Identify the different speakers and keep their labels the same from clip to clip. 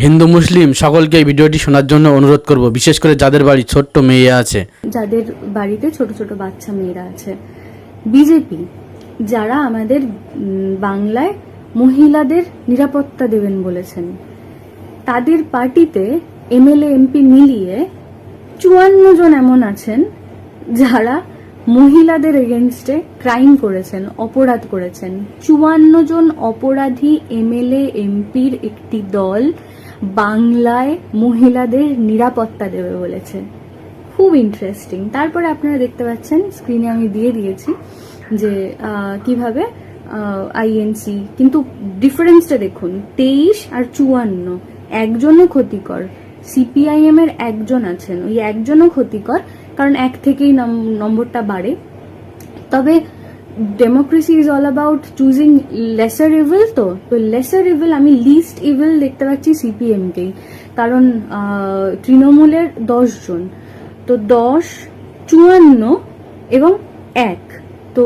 Speaker 1: হিন্দু মুসলিম সকলকে এই ভিডিওটি শোনার জন্য অনুরোধ করব, বিশেষ করে যাদের বাড়ি ছোট্ট মেয়ে আছে,
Speaker 2: যাদের বাড়িতে ছোট ছোট বাচ্চা মেয়েরা আছে। বিজেপি যারা আমাদের বাংলায় মহিলাদের নিরাপত্তা দেবেন বলেছেন, তাদের পার্টিতে এমএলএ এমপি মিলিয়ে 54 জন এমন আছেন যারা মহিলাদের এগেনস্টে ক্রাইম করেছেন, অপরাধ করেছেন। 54 জন অপরাধী এমএলএ এমপির একটি দল বাংলায় মহিলাদের নিরাপত্তা দেবে বলেছে। খুব ইন্টারেস্টিং। তারপরে আপনারা দেখতে পাচ্ছেন স্ক্রিনে আমি দিয়ে দিয়েছি যে কিভাবে আইএনসি, কিন্তু ডিফারেন্সটা দেখুন, 23 আর 54 একজনও ক্ষতিকর। সিপিআইএম এর একজন আছেন, ওই একজনও ক্ষতিকর, কারণ এক থেকেই নম্বরটা বাড়ে। তবে democracy is all about choosing lesser evil. তো লেসার ইভিল আমি লিস্ট ইভিল দেখতে পাচ্ছি সিপিএম কেই, কারণ তৃণমূলের 10 জন, তো 10, 54 এবং 1, তো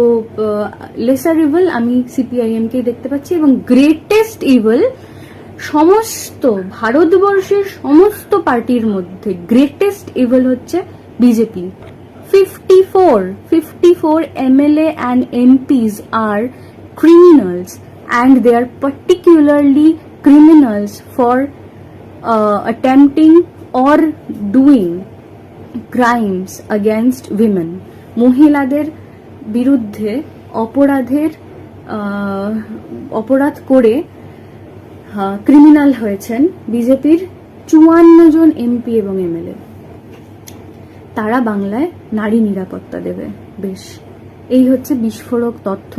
Speaker 2: লেসার ইভিল আমি সিপিআইএম কেই দেখতে পাচ্ছি। এবং গ্রেটেস্ট ইভিল সমস্ত ভারতবর্ষের সমস্ত পার্টির মধ্যে গ্রেটেস্ট ইভিল হচ্ছে BJP. 54 MLA and MPs are criminals, and they are particularly criminals for attempting or doing crimes against women. মহিলাদের বিরুদ্ধে অপরাধ করে ক্রিমিনাল হয়েছেন বিজেপির 54 জন এমপি এবং এমএলএ। তারা বাংলায় নারী নিরাপত্তা দেবে। বেশ, এই হচ্ছে বিস্ফোরক তথ্য।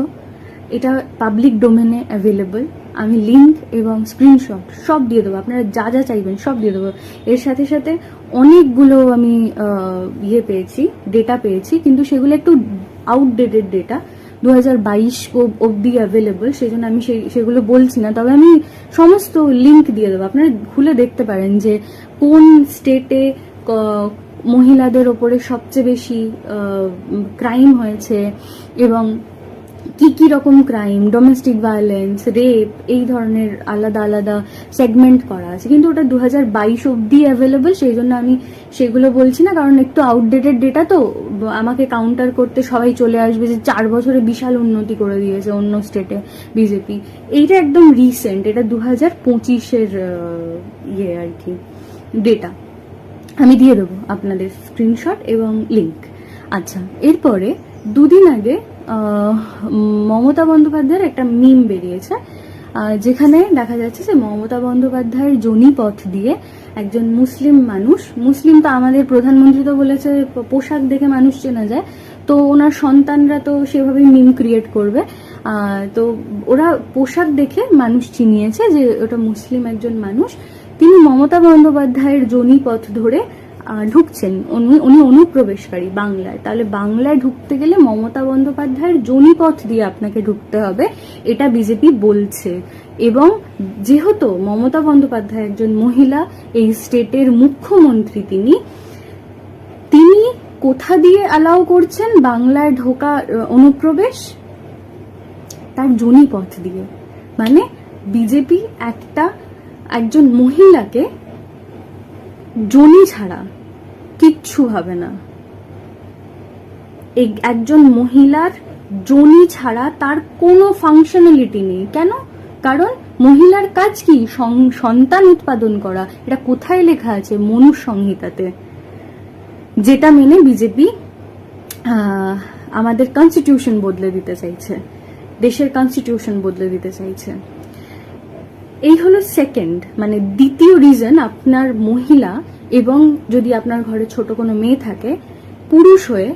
Speaker 2: এটা পাবলিক ডোমেনে অ্যাভেলেবল। আমি লিঙ্ক এবং স্ক্রিনশট সব দিয়ে দেবো, আপনারা যা যা চাইবেন সব দিয়ে দেবো। এর সাথে সাথে অনেকগুলো আমি পেয়েছি, ডেটা পেয়েছি, কিন্তু সেগুলো একটু আউটডেটেড ডেটা, 2022 অব্দি অ্যাভেলেবল, সেই জন্য আমি সেগুলো বলছি না। তবে আমি সমস্ত লিঙ্ক দিয়ে দেবো, আপনারা খুলে দেখতে পারেন যে কোন স্টেটে মহিলাদের ওপরে সবচেয়ে বেশি ক্রাইম হয়েছে এবং কি রকম ক্রাইম, ডোমেস্টিক ভায়োলেন্স, রেপ, এই ধরনের আলাদা আলাদা সেগমেন্ট করা আছে। কিন্তু ওটা 2022 অব্দি অ্যাভেলেবল, সেই জন্য আমি সেগুলো বলছি না, কারণ একটু আউটডেটেড ডেটা, তো আমাকে কাউন্টার করতে সবাই চলে আসবে যে 4 বছরে বিশাল উন্নতি করে দিয়েছে অন্য স্টেটে বিজেপি। এইটা একদম রিসেন্ট, এটা 2025-এর আর কি ডেটা। আমি দিয়ে দেবো আপনাদের স্ক্রিনশট এবং লিঙ্ক। আচ্ছা, এরপরে দুদিন আগে মমতা বন্দ্যোপাধ্যায়ের একটা মিম বেরিয়েছে, যেখানে দেখা যাচ্ছে যে মমতা বন্দ্যোপাধ্যায়ের জনিপথ দিয়ে একজন মুসলিম মানুষ, মুসলিম তো আমাদের প্রধানমন্ত্রী তো বলেছে পোশাক দেখে মানুষ চেনা যায়, তো ওনার সন্তানরা তো সেভাবেই মিম ক্রিয়েট করবে, তো ওরা পোশাক দেখে মানুষ চিনিয়েছে যে ওটা মুসলিম একজন মানুষ। তিনি মমতা বন্দ্যোপাধ্যায়ের জনিপথ ধরে ঢুকছেন, উনি অনুপ্রবেশকারী বাংলায়। তাহলে বাংলায় ঢুকতে গেলে মমতা বন্দ্যোপাধ্যায়ের জনিপথ দিয়ে আপনাকে ঢুকতে হবে, এটা বিজেপি বলছে। এবং যেহেতু মমতা বন্দ্যোপাধ্যায় একজন মহিলা, এই স্টেটের মুখ্যমন্ত্রী, তিনি কোথা দিয়ে অ্যালাউ করছেন বাংলায় ঢোকা অনুপ্রবেশ? তার জনিপথ দিয়ে। মানে বিজেপি একজন মহিলাকে জনি ছাড়া কিচ্ছু হবে না। একজন মহিলার জনি ছাড়া তার কোনো ফাংশনালিটি নেই। কেন? কারণ মহিলার কাজ কি? সন্তান উৎপাদন করা। এটা কোথায় লেখা আছে? মনু সংহিতাতে, যেটা মেনে বিজেপি আমাদের কনস্টিটিউশন বদলে দিতে চাইছে, দেশের কনস্টিটিউশন বদলে দিতে চাইছে। এই হলো সেকেন্ড, মানে দ্বিতীয় রিজন, আপনার মহিলা এবং যদি আপনার ঘরে ছোট কোনো মেয়ে থাকে, পুরুষ হয়ে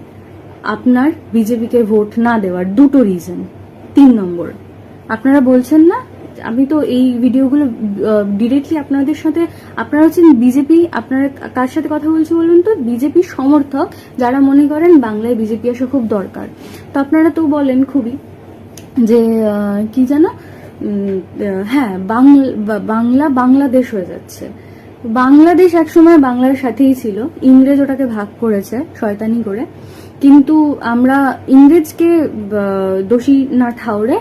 Speaker 2: আপনার বিজেপিকে ভোট না দেওয়ার দুটো রিজন। 3 নম্বর, আপনারা বলছেন না, আমি তো এই ভিডিওগুলো ডিরেক্টলি আপনাদের সাথে, আপনারা হচ্ছেন বিজেপি, আপনারা কার সাথে কথা বলছি বলুন তো? বিজেপির সমর্থক, যারা মনে করেন বাংলায় বিজেপি আসা খুব দরকার। তো আপনারা তো বলেন খুবই যে কি জানো, হ্যাঁ বাংলাদেশ হয়ে যাচ্ছে। বাংলাদেশ একসময় বাংলার সাথেই ছিল, ইংরেজ ওটাকে ভাগ করেছে শয়তানি করে, কিন্তু আমরা ইংরেজকে দোষী না ঠাউরে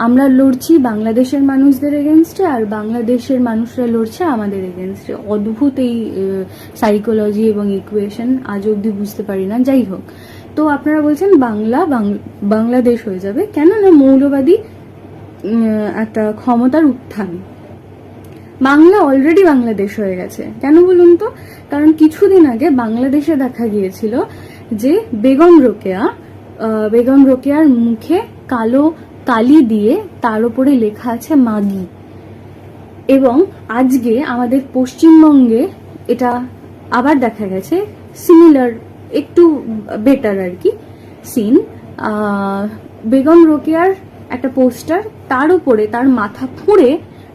Speaker 2: আমরা লড়ছি বাংলাদেশের মানুষদের এগেনস্টে, আর বাংলাদেশের মানুষরা লড়ছে আমাদের এগেনস্টে। অদ্ভুত এই সাইকোলজি এবং ইকুয়েশন, আজ অবধি বুঝতে পারি না। যাই হোক, তো আপনারা বলছেন বাংলাদেশ হয়ে যাবে কেন? না, মৌলবাদী একটা ক্ষমতার উত্থান। বাংলা অলরেডি বাংলাদেশ হয়ে গেছে। কেন বলুন তো? কারণ কিছুদিন আগে বাংলাদেশে দেখা গিয়েছিল যে বেগম রোকেয়ার মুখে কালো কালি দিয়ে তার উপরে লেখা আছে মাগি। এবং আজকে আমাদের পশ্চিমবঙ্গে এটা আবার দেখা গেছে, সিমিলার, একটু বেটার আর কি সিন। বেগম রোকেয়ার একটা পোস্টার, তার উপরে তার মাথা ফুঁড়ে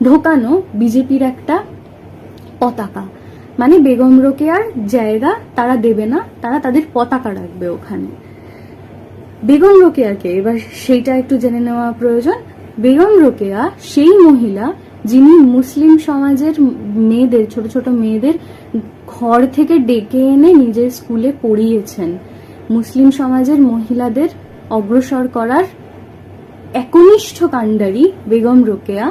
Speaker 2: ঢোকানো বিজেপির একটা পতাকা। মানে বেগম রোকেয়ার জায়গা তারা দেবে না, তারা তাদের পতাকা রাখবে ওখানে। বেগম রোকেয়াকে এবার সেইটা একটু জেনে নেওয়া প্রয়োজন। বেগম রোকেয়া সেই মহিলা যিনি মুসলিম সমাজের মেয়েদের, ছোট ছোট মেয়েদের ঘর থেকে ডেকে এনে নিজের স্কুলে পড়িয়েছেন। মুসলিম সমাজের মহিলাদের অগ্রসর করার একনিষ্ঠ কাণ্ডারি বেগম রোকেয়া।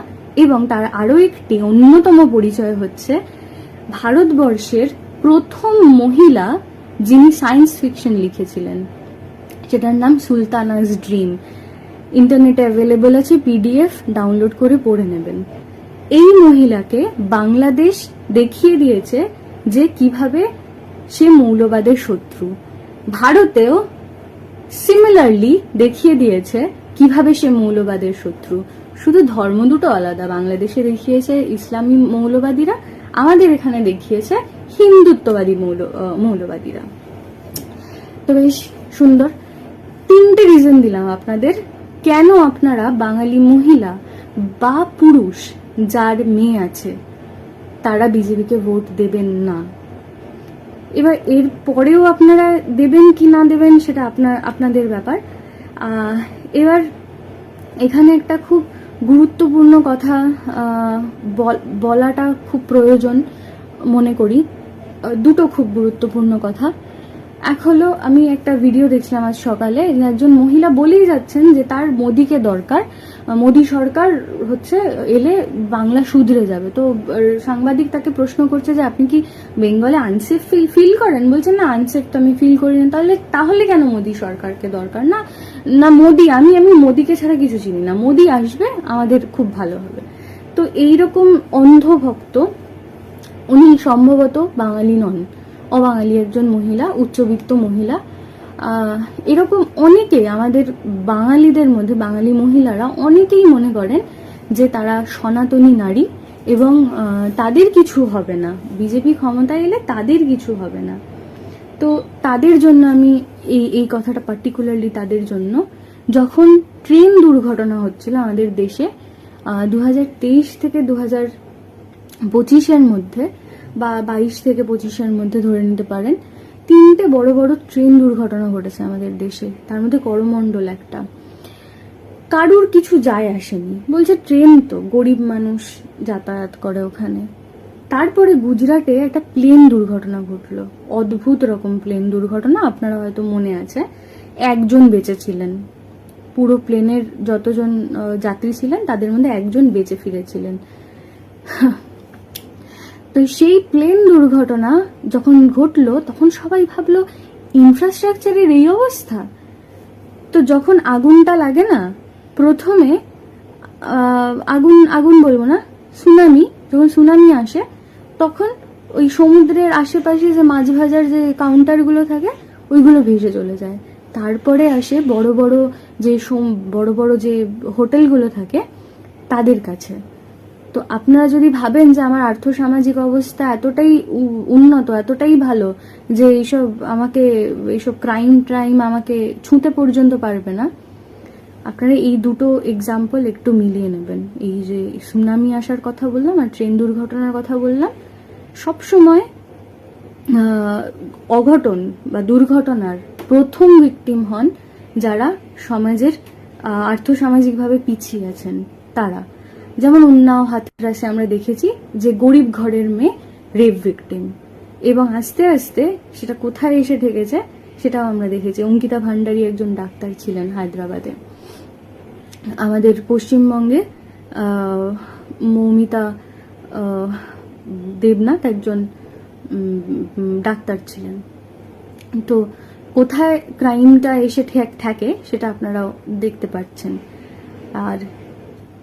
Speaker 2: এবং তার আরো একটি অন্যতম পরিচয় হচ্ছে ভারতবর্ষের প্রথম মহিলা যিনি সায়েন্স ফিকশন লিখেছিলেন, যেটার নাম সুলতানাস ড্রিম। ইন্টারনেটে অ্যাভেলেবল আছে, পিডিএফ ডাউনলোড করে পড়ে নেবেন। এই মহিলাকে বাংলাদেশ দেখিয়ে দিয়েছে যে কিভাবে সে মৌলবাদের শত্রু। ভারতেও সিমিলারলি দেখিয়ে দিয়েছে কিভাবে সে মৌলবাদের শত্রু। শুধু ধর্ম দুটো আলাদা। বাংলাদেশে দেখিয়েছে ইসলামী মৌলবাদীরা, আমাদের এখানে দেখিয়েছে হিন্দুত্ববাদী মৌলবাদীরা। তো বেশ সুন্দর। 3টে রিজন দিলাম আপনাদের কেন আপনারা বাঙালি মহিলা বা পুরুষ যার মেয়ে আছে তারা বিজেপিকে ভোট দেবেন না। এবার এর পরেও আপনারা দেবেন কি না দেবেন সেটা আপনাদের ব্যাপার। এবার এখানে একটা খুব গুরুত্বপূর্ণ কথা বলাটা খুব প্রয়োজন মনে করি। দুটো খুব গুরুত্বপূর্ণ কথা। এক হলো, আমি একটা ভিডিও দেখছিলাম আজ সকালে, একজন মহিলা বলেই যাচ্ছেন যে তার মোদিকে দরকার, মোদি সরকার হচ্ছে এলে বাংলা শুধরে যাবে। তো সাংবাদিক তাকে প্রশ্ন করছে যে আপনি কি বেঙ্গলে আনসেফ ফিল করেন? বলছেন না, আনসেফ তো আমি ফিল করি না। তাহলে কেন মোদি সরকারকে দরকার? না মোদি, আমি মোদিকে ছাড়া কিছু চিনি না, মোদি আসবে আমাদের খুব ভালো হবে। তো এইরকম অন্ধভক্ত উনি সম্ভবত বাঙালি নন, অবাঙালি একজন মহিলা, উচ্চবিত্ত মহিলা। এরকম অনেকে আমাদের বাঙালিদের মধ্যে, বাঙালি মহিলারা অনেকেই মনে করেন যে তারা সনাতনী নারী এবং তাদের কিছু হবে না, বিজেপি ক্ষমতায় এলে তাদের কিছু হবে না। তো তাদের জন্য আমি এই কথাটা পার্টিকুলারলি তাদের জন্য, যখন ট্রেন দুর্ঘটনা হচ্ছিল আমাদের দেশে 2023 থেকে 2025-এর মধ্যে বা 22 থেকে 25-এর মধ্যে ধরে নিতে পারেন, 3টে বড় বড় ট্রেন দুর্ঘটনা ঘটেছে আমাদের দেশে। তার মধ্যে করমণ্ডল একটা। কারুর কিছু যায় আসেনি, বলছে ট্রেন তো, গরিব মানুষ যাতায়াত করে ওখানে। তারপরে গুজরাটে একটা প্লেন দুর্ঘটনা ঘটলো, অদ্ভুত রকম প্লেন দুর্ঘটনা, আপনারা হয়তো মনে আছে। একজন বেঁচে ছিলেন, পুরো প্লেনের যতজন যাত্রী ছিলেন তাদের মধ্যে একজন বেঁচে ফিরেছিলেন। তো সেই প্লেন দুর্ঘটনা যখন ঘটলো তখন সবাই ভাবলো ইনফ্রাস্ট্রাকচারের এই অবস্থা। তো যখন আগুনটা লাগে না, প্রথমে আগুন বলবো না, সুনামি, যখন সুনামি আসে তখন ওই সমুদ্রের আশেপাশে যে মাছ ভাজার যে কাউন্টারগুলো থাকে ওইগুলো ভেসে চলে যায়। তারপরে আসে বড় বড় যে হোটেলগুলো থাকে তাদের কাছে। তো আপনারা যদি ভাবেন যে আমার আর্থসামাজিক অবস্থা এতটাই উন্নত, এতটাই ভালো যে এইসব ক্রাইম আমাকে ছুঁতে পর্যন্ত পারবে না, আপনারা এই দুটো এক্সাম্পল একটু মিলিয়ে নেবেন। এই যে সুনামি আসার কথা বললাম আর ট্রেন দুর্ঘটনার কথা বললাম, সবসময় অঘটন বা দুর্ঘটনার প্রথম ভিকটিম হন যারা সমাজের আর্থসামাজিকভাবে পিছিয়ে আছেন তারা। যেমন উন্নাও হাথরাসে আমরা দেখেছি যে গরিব ঘরের মেয়ে রেপ ভিকটিম, এবং আস্তে আস্তে সেটা কোথায় এসে ঠেকেছে সেটাও আমরা দেখেছি। অঙ্কিতা ভান্ডারী একজন ডাক্তার ছিলেন হায়দ্রাবাদে। আমাদের পশ্চিমবঙ্গে মৌমিতা দেবনাথ একজন ডাক্তার ছিলেন। তো কোথায় ক্রাইমটা এসে ঠেকে সেটা আপনারাও দেখতে পাচ্ছেন। আর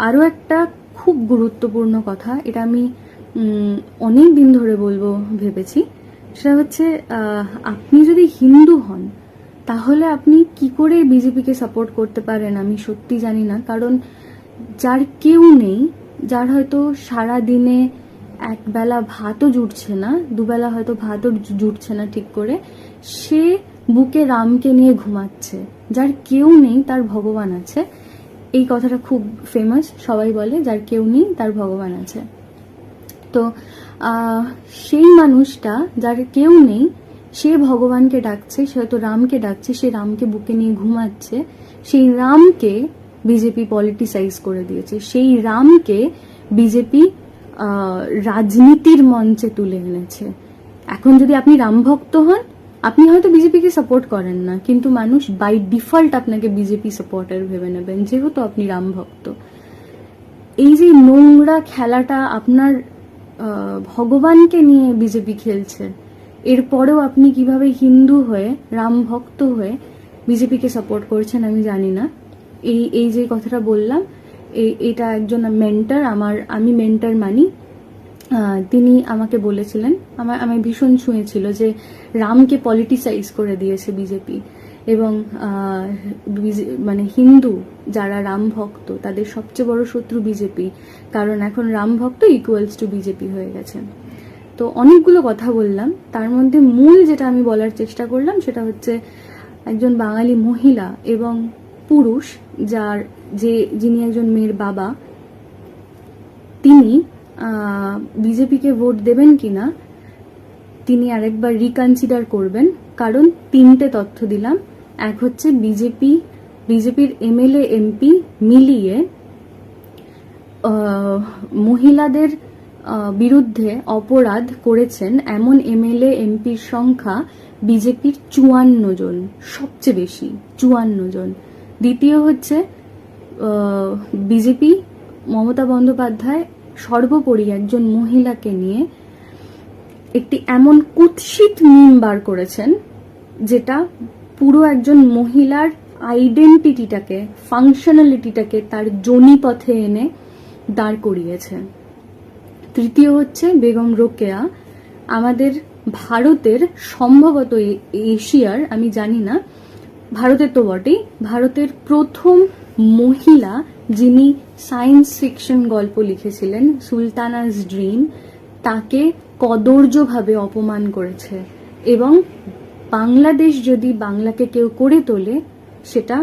Speaker 2: আরও একটা খুব গুরুত্বপূর্ণ কথা, এটা আমি অনেক দিন ধরে বলবো ভেবেছি, সেটা হচ্ছে আপনি যদি হিন্দু হন তাহলে আপনি কি করে বিজেপিকে সাপোর্ট করতে পারেন আমি সত্যি জানি না। কারণ যার কেউ নেই, যার হয়তো সারা দিনে একবেলা ভাতও জুটছে না, দুবেলা হয়তো ভাতও জুটছে না ঠিক করে, সে বুকে রামকে নিয়ে ঘুমাচ্ছে। যার কেউ নেই তার ভগবান আছে, এই কথাটা খুব ফেমাস, সবাই বলে যার কেউ নেই তার ভগবান আছে। তো সেই মানুষটা যার কেউ নেই সে ভগবানকে ডাকছে, সে হয়তো রামকে ডাকছে, সে রামকে বুকে নিয়ে ঘুমাচ্ছে। সেই রামকে বিজেপি পলিটিসাইজ করে দিয়েছে, সেই রামকে বিজেপি রাজনীতির মঞ্চে তুলে এনেছে। এখন যদি আপনি রাম ভক্ত হন, আপনি হয়তো বিজেপিকে সাপোর্ট করেন না, কিন্তু মানুষ বাই ডিফল্ট আপনাকে বিজেপি সাপোর্টার ভেবে নেবেন যেহেতু আপনি রাম ভক্ত। এই যে নোংরা খেলাটা আপনার ভগবানকে নিয়ে বিজেপি খেলছে, এরপরেও আপনি কিভাবে হিন্দু হয়ে রাম ভক্ত হয়ে বিজেপিকে সাপোর্ট করছেন আমি জানি না। এই যে কথাটা বললাম, এটা একজন মেন্টর, আমি মেন্টর মানি, তিনি আমাকে বলেছিলেন, আমার ভীষণ ছুঁয়েছিল যে রামকে পলিটিসাইজ করে দিয়েছে বিজেপি, এবং মানে হিন্দু যারা রাম ভক্ত তাদের সবচেয়ে বড় শত্রু বিজেপি, কারণ এখন রাম ভক্ত ইকুয়ালস টু বিজেপি হয়ে গেছে। তো অনেকগুলো কথা বললাম, তার মধ্যে মূল যেটা আমি বলার চেষ্টা করলাম সেটা হচ্ছে একজন বাঙালি মহিলা এবং পুরুষ যিনি একজন মেয়ের বাবা, তিনি বিজেপির ভোট দেবেন কিনা তিনি আরেকবার রিকনসিডার করবেন। কারণ তিনটে তথ্য দিলাম, এক হচ্ছে বিজেপির এমএলএ এমপি মিলিয়ে মহিলাদের বিরুদ্ধে অপরাধ করেছেন এমন এমএলএ এমপির সংখ্যা বিজেপির 54 জন, সবচেয়ে বেশি 54 জন। দ্বিতীয় হচ্ছে বিজেপি মমতা বন্দ্যোপাধ্যায় সর্বোপরি একজন মহিলাকে নিয়ে একটি এমন কুৎসিত মিম বার করেছেন যেটা পুরো একজন মহিলার আইডেন্টিটিটাকে, ফাংশনালিটিটাকে তার জনিপথে এনে দাঁড় করিয়েছে। তৃতীয় হচ্ছে বেগম রোকেয়া, আমাদের ভারতের, সম্ভবত এশিয়ার, আমি জানি না, ভারতের তো বটেই, ভারতের প্রথম মহিলা যিনি সায়েন্স ফিকশন গল্প লিখেছিলেন, সুলতানাস ড্রিম, তাকে কদর্যভাবে অপমান করেছে। এবং বাংলাদেশ যদি বাংলাকে কেউ করে তোলে, সেটা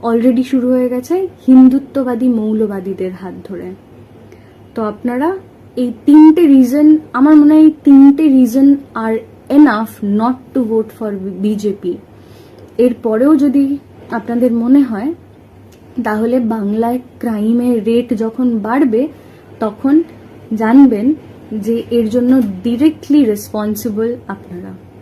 Speaker 2: অলরেডি শুরু হয়ে গেছে হিন্দুত্ববাদী মৌলবাদীদের হাত ধরে। তো আপনারা এই তিনটে রিজন, আমার মনে হয় এই তিনটে reason R enough not to vote for BJP. এরপরেও যদি আপনাদের মনে হয়, তাহলে বাংলায় ক্রাইমের রেট যখন বাড়বে তখন জানবেন যে এর জন্য ডিরেক্টলি রেসপন্সিবল আপনারা।